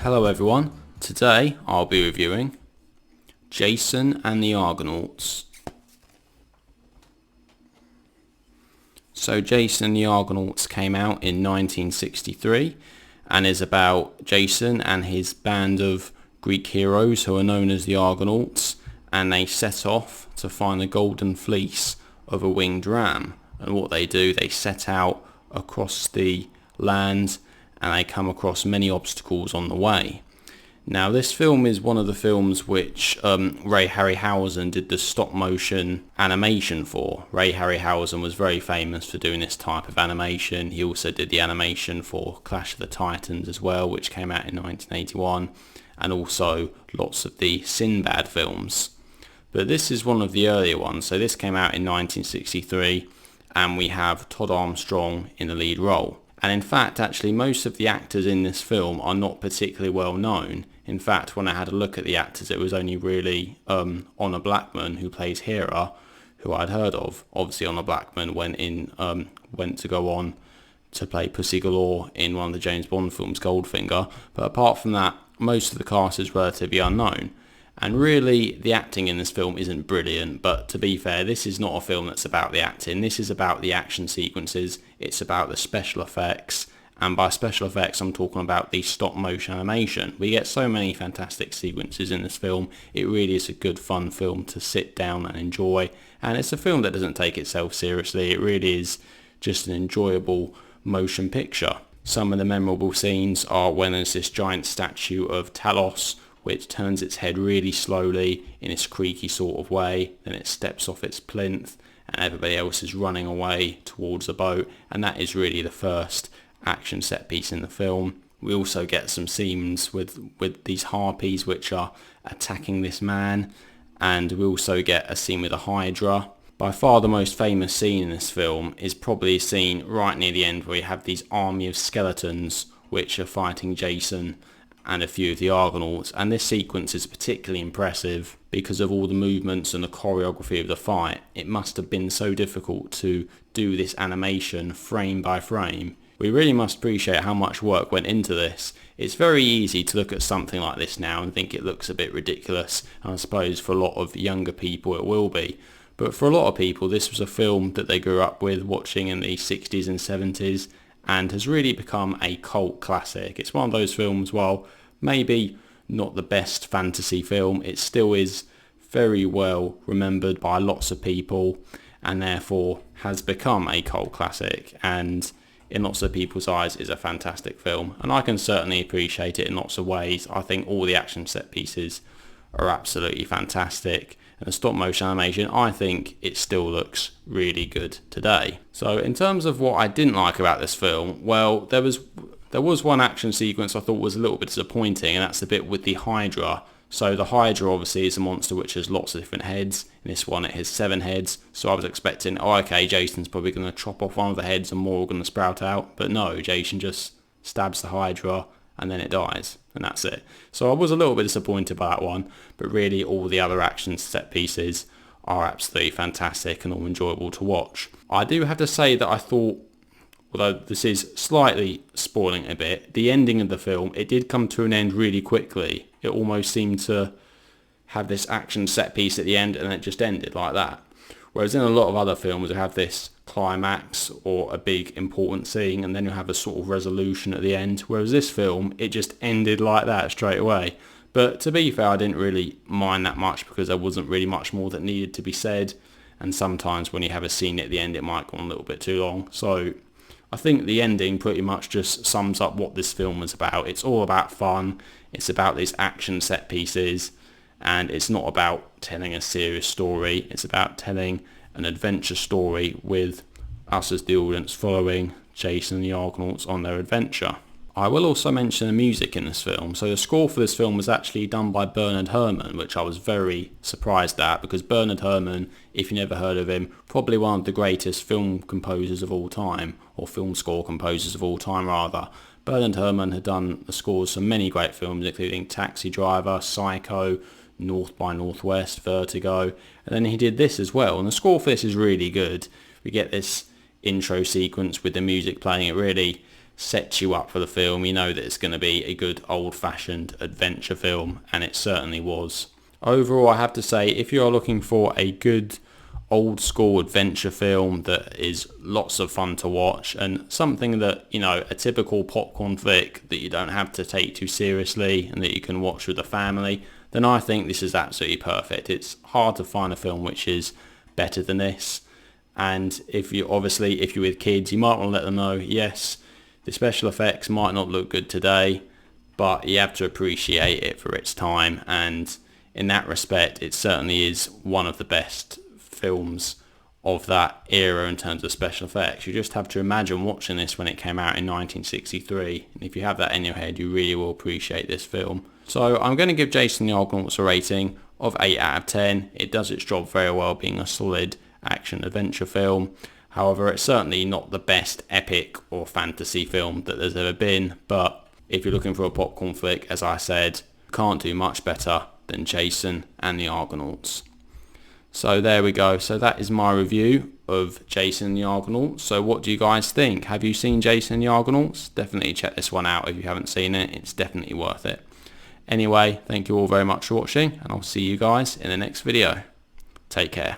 Hello everyone, today I'll be reviewing Jason and the Argonauts. So Jason and the Argonauts came out in 1963 and is about Jason and his band of Greek heroes who are known as the Argonauts, and they set off to find the golden fleece of a winged ram. And what they do, they set out across the land and they come across many obstacles on the way. Now this film is one of the films which Ray Harryhausen did the stop motion animation for. Ray Harryhausen was very famous for doing this type of animation. He also did the animation for Clash of the Titans as well, which came out in 1981, and also lots of the Sinbad films. But this is one of the earlier ones, so this came out in 1963 and we have Todd Armstrong in the lead role. And in fact, actually, most of the actors in this film are not particularly well known. In fact, when I had a look at the actors, it was only really Honor Blackman, who plays Hera, who I'd heard of. Obviously, Honor Blackman went to go on to play Pussy Galore in one of the James Bond films, Goldfinger. But apart from that, most of the cast is relatively unknown. And really, the acting in this film isn't brilliant, but to be fair, this is not a film that's about the acting. This is about the action sequences, it's about the special effects, and by special effects I'm talking about the stop motion animation. We get so many fantastic sequences in this film. It really is a good fun film to sit down and enjoy, and it's a film that doesn't take itself seriously. It really is just an enjoyable motion picture. Some of the memorable scenes are when there's this giant statue of Talos, which turns its head really slowly in this creaky sort of way, then it steps off its plinth and everybody else is running away towards the boat, and that is really the first action set piece in the film. We also get some scenes with these Harpies which are attacking this man, and we also get a scene with a Hydra. By far the most famous scene in this film is probably a scene right near the end where you have these army of skeletons which are fighting Jason and a few of the Argonauts, and this sequence is particularly impressive because of all the movements and the choreography of the fight. It must have been so difficult to do this animation frame by frame. We really must appreciate how much work went into this. It's very easy to look at something like this now and think it looks a bit ridiculous, and I suppose for a lot of younger people it will be. But for a lot of people this was a film that they grew up with watching in the 60s and 70s, and has really become a cult classic. It's one of those films, while maybe not the best fantasy film, it still is very well remembered by lots of people and therefore has become a cult classic, and in lots of people's eyes is a fantastic film, and I can certainly appreciate it in lots of ways. I think all the action set pieces are absolutely fantastic, and the stop motion animation, I think it still looks really good today. So in terms of what I didn't like about this film, well, there was one action sequence I thought was a little bit disappointing, and that's the bit with the Hydra. So the Hydra obviously is a monster which has lots of different heads. In this one it has 7 heads, so I was expecting, oh okay, Jason's probably going to chop off one of the heads and more are going to sprout out, but no, Jason just stabs the Hydra and then it dies, and that's it. So I was a little bit disappointed by that one, but really all the other action set pieces are absolutely fantastic and all enjoyable to watch. I do have to say that I thought, although this is slightly spoiling a bit, the ending of the film, it did come to an end really quickly. It almost seemed to have this action set piece at the end and it just ended like that. Whereas in a lot of other films you have this climax or a big important scene and then you have a sort of resolution at the end. Whereas this film, it just ended like that straight away. But to be fair, I didn't really mind that much because there wasn't really much more that needed to be said. And sometimes when you have a scene at the end, it might go on a little bit too long. So I think the ending pretty much just sums up what this film is about. It's all about fun, it's about these action set pieces, and it's not about telling a serious story. It's about telling an adventure story with us as the audience following Jason and the Argonauts on their adventure. I will also mention the music in this film. So the score for this film was actually done by Bernard Herrmann, which I was very surprised at, because Bernard Herrmann, if you never heard of him, probably one of the greatest film composers of all time, or film score composers of all time rather. Bernard Herrmann had done the scores for many great films, including Taxi Driver, Psycho, North by Northwest, Vertigo, and then he did this as well, and the score for this is really good. We get this intro sequence with the music playing, it really sets you up for the film. You know that it's going to be a good old-fashioned adventure film, and it certainly was. Overall, I have to say, if you are looking for a good old school adventure film that is lots of fun to watch, and something that, you know, a typical popcorn flick that you don't have to take too seriously and that you can watch with a family, then I think this is absolutely perfect. It's hard to find a film which is better than this. And if you're with kids, you might want to let them know, yes, the special effects might not look good today, but you have to appreciate it for its time, and in that respect it certainly is one of the best films of that era in terms of special effects. You just have to imagine watching this when it came out in 1963, and if you have that in your head, you really will appreciate this film. So I'm going to give Jason the Argonauts a rating of 8 out of 10. It does its job very well being a solid action adventure film. However, it's certainly not the best epic or fantasy film that there's ever been, but if you're looking for a popcorn flick, as I said, can't do much better than Jason and the Argonauts. So there we go. So that is my review of Jason and the Argonauts. So what do you guys think? Have you seen Jason and the Argonauts? Definitely check this one out if you haven't seen it. It's definitely worth it. Anyway, thank you all very much for watching, and I'll see you guys in the next video. Take care.